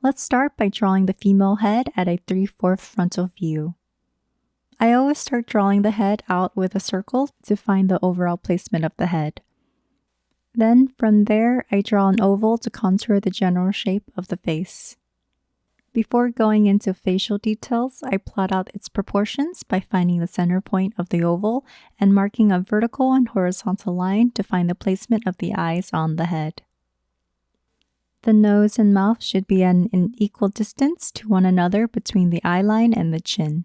Let's start by drawing the female head at a 3/4 frontal view. I always start drawing the head out with a circle to find the overall placement of the head. Then, from there, I draw an oval to contour the general shape of the face. Before going into facial details, I plot out its proportions by finding the center point of the oval and marking a vertical and horizontal line to find the placement of the eyes on the head. The nose and mouth should be at an equal distance to one another between the eye line and the chin.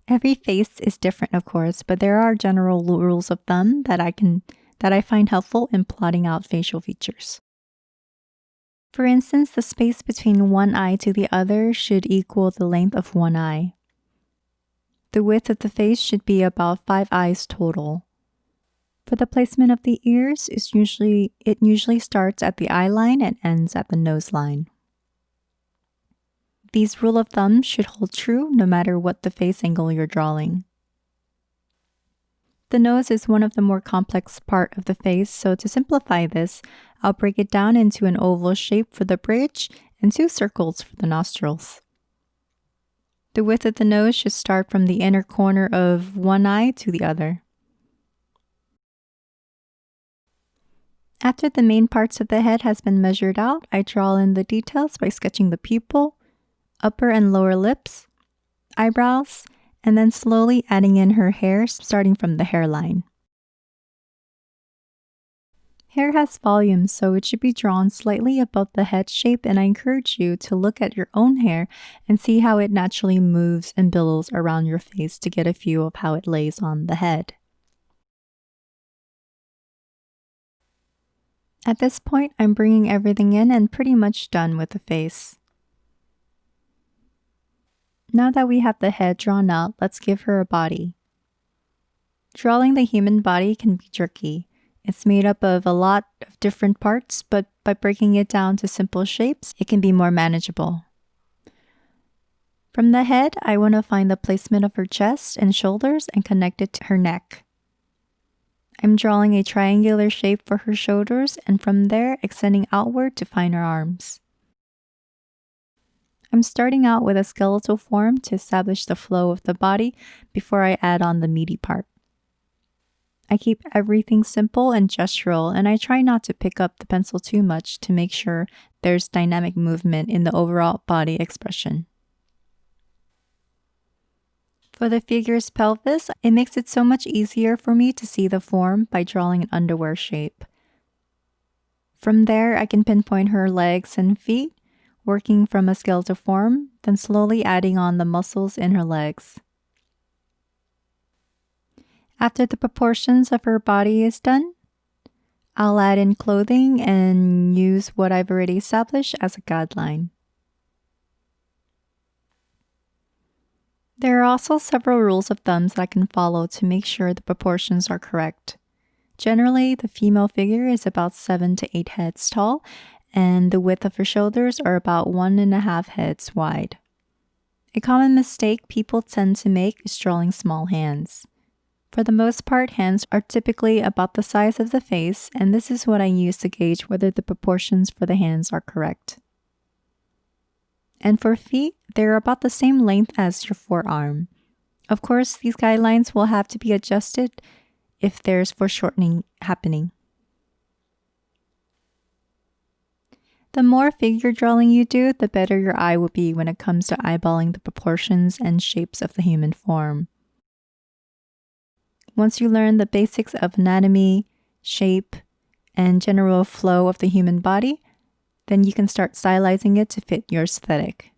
Every face is different, of course, but there are general rules of thumb that I find helpful in plotting out facial features. For instance, the space between one eye to the other should equal the length of one eye. The width of the face should be about 5 eyes total. For the placement of the ears, it usually starts at the eye line and ends at the nose line. These rules of thumb should hold true no matter what the face angle you're drawing. The nose is one of the more complex part of the face, so to simplify this, I'll break it down into an oval shape for the bridge and 2 circles for the nostrils. The width of the nose should start from the inner corner of one eye to the other. After the main parts of the head has been measured out, I draw in the details by sketching the pupil, upper and lower lips, eyebrows, and then slowly adding in her hair starting from the hairline. Hair has volume, so it should be drawn slightly above the head shape, and I encourage you to look at your own hair and see how it naturally moves and billows around your face to get a feel of how it lays on the head. At this point, I'm bringing everything in and pretty much done with the face. Now that we have the head drawn out, let's give her a body. Drawing the human body can be tricky. It's made up of a lot of different parts, but by breaking it down to simple shapes, it can be more manageable. From the head, I want to find the placement of her chest and shoulders and connect it to her neck. I'm drawing a triangular shape for her shoulders and from there extending outward to find her arms. I'm starting out with a skeletal form to establish the flow of the body before I add on the meaty part. I keep everything simple and gestural, and I try not to pick up the pencil too much to make sure there's dynamic movement in the overall body expression. For the figure's pelvis, it makes it so much easier for me to see the form by drawing an underwear shape. From there, I can pinpoint her legs and feet, working from a skeletal form, then slowly adding on the muscles in her legs. After the proportions of her body is done, I'll add in clothing and use what I've already established as a guideline. There are also several rules of thumb that I can follow to make sure the proportions are correct. Generally, the female figure is about 7 to 8 heads tall, and the width of her shoulders are about 1.5 heads wide. A common mistake people tend to make is drawing small hands. For the most part, hands are typically about the size of the face, and this is what I use to gauge whether the proportions for the hands are correct. And for feet, they're about the same length as your forearm. Of course, these guidelines will have to be adjusted if there's foreshortening happening. The more figure drawing you do, the better your eye will be when it comes to eyeballing the proportions and shapes of the human form. Once you learn the basics of anatomy, shape, and general flow of the human body, then you can start stylizing it to fit your aesthetic.